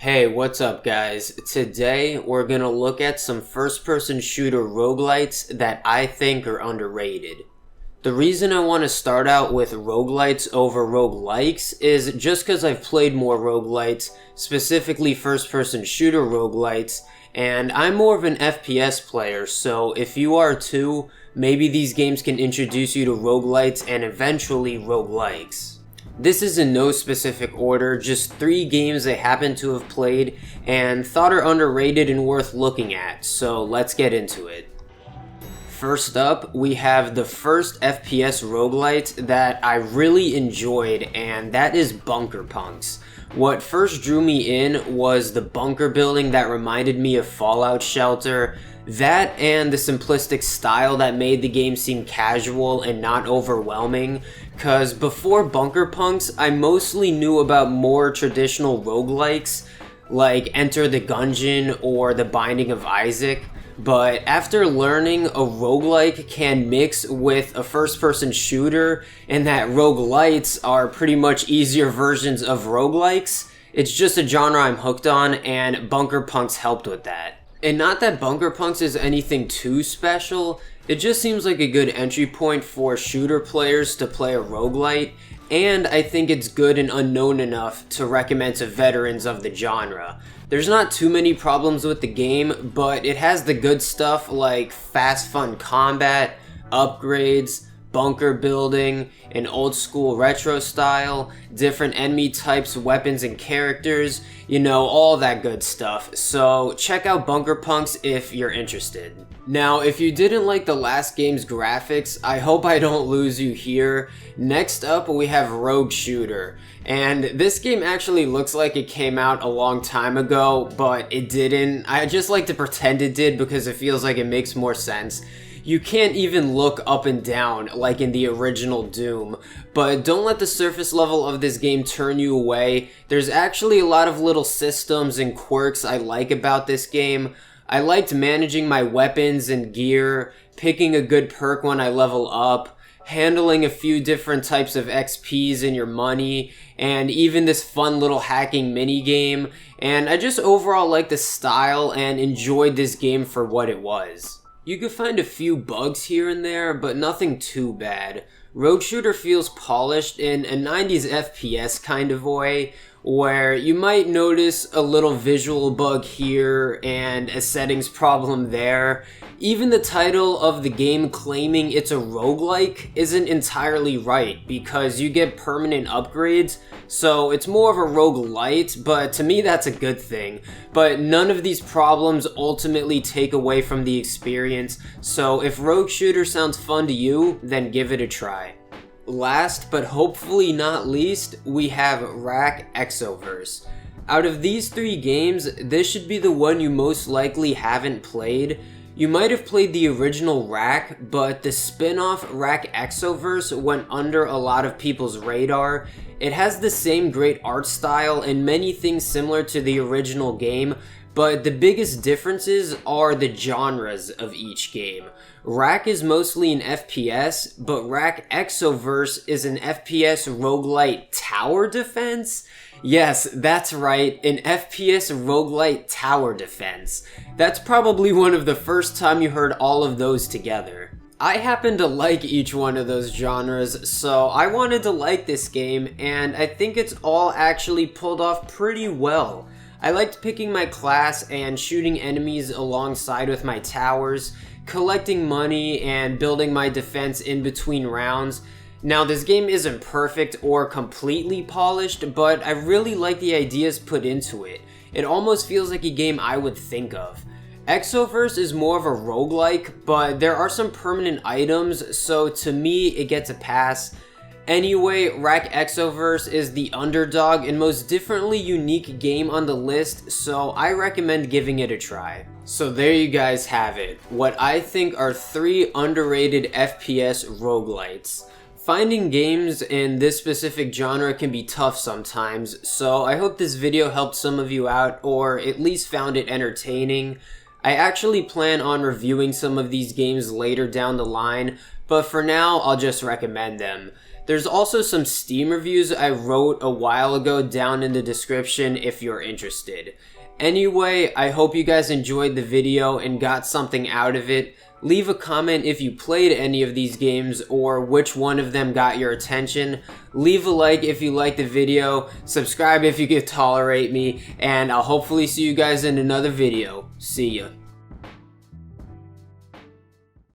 Hey, what's up guys? Today we're gonna look at some first-person shooter roguelites that I think are underrated. The reason I want to start out with roguelites over roguelikes is just because I've played more roguelites, specifically first-person shooter roguelites, and I'm more of an FPS player, so if you are too, maybe these games can introduce you to roguelites and eventually roguelikes. This is in no specific order, just 3 games I happen to have played and thought are underrated and worth looking at, so let's get into it. First up, we have the first FPS roguelite that I really enjoyed, and that is Bunker Punks. What first drew me in was the bunker building that reminded me of Fallout Shelter, that and the simplistic style that made the game seem casual and not overwhelming, cause before Bunker Punks, I mostly knew about more traditional roguelikes, like Enter the Gungeon or The Binding of Isaac, but after learning a roguelike can mix with a first-person shooter and that roguelites are pretty much easier versions of roguelikes, it's just a genre I'm hooked on, and Bunker Punks helped with that. And not that Bunker Punks is anything too special, it just seems like a good entry point for shooter players to play a roguelite, and I think it's good and unknown enough to recommend to veterans of the genre. There's not too many problems with the game, but it has the good stuff like fast fun combat, upgrades, bunker building, an old school retro style, different enemy types, weapons, and characters, you know, all that good stuff. So check out Bunker Punks if you're interested. Now, if you didn't like the last game's graphics, I hope I don't lose you here. Next up, we have Rogue Shooter. And this game actually looks like it came out a long time ago, but it didn't. I just like to pretend it did because it feels like it makes more sense. You can't even look up and down like in the original Doom, but don't let the surface level of this game turn you away. There's actually a lot of little systems and quirks I like about this game. I liked managing my weapons and gear, picking a good perk when I level up, handling a few different types of XPs in your money, and even this fun little hacking mini game, and I just overall liked the style and enjoyed this game for what it was. You could find a few bugs here and there, but nothing too bad. Rogue Shooter feels polished in a 90s FPS kind of way, where you might notice a little visual bug here and a settings problem there. Even the title of the game claiming it's a roguelike isn't entirely right, because you get permanent upgrades, so it's more of a roguelite, but to me that's a good thing. But none of these problems ultimately take away from the experience, so if Rogue Shooter sounds fun to you, then give it a try. Last, but hopefully not least, we have Rack Exoverse. Out of these 3 games, this should be the one you most likely haven't played. You might have played the original Rack, but the spin-off Rack Exoverse went under a lot of people's radar. It has the same great art style and many things similar to the original game, but the biggest differences are the genres of each game. Rack is mostly an FPS, but Rack Exoverse is an FPS roguelite tower defense? Yes, that's right, an FPS roguelite tower defense. That's probably one of the first time you heard all of those together. I happen to like each one of those genres, so I wanted to like this game, and I think it's all actually pulled off pretty well. I liked picking my class and shooting enemies alongside with my towers, collecting money and building my defense in between rounds. Now, this game isn't perfect or completely polished, but I really like the ideas put into it. It almost feels like a game I would think of. Exoverse is more of a roguelike, but there are some permanent items, so to me it gets a pass. Anyway, Rack Exoverse is the underdog and most differently unique game on the list, so I recommend giving it a try. So there you guys have it, what I think are 3 underrated FPS roguelites. Finding games in this specific genre can be tough sometimes, so I hope this video helped some of you out, or at least found it entertaining. I actually plan on reviewing some of these games later down the line, but for now, I'll just recommend them. There's also some Steam reviews I wrote a while ago down in the description if you're interested. Anyway, I hope you guys enjoyed the video and got something out of it. Leave a comment if you played any of these games or which one of them got your attention. Leave a like if you liked the video, subscribe if you can tolerate me, and I'll hopefully see you guys in another video. See ya.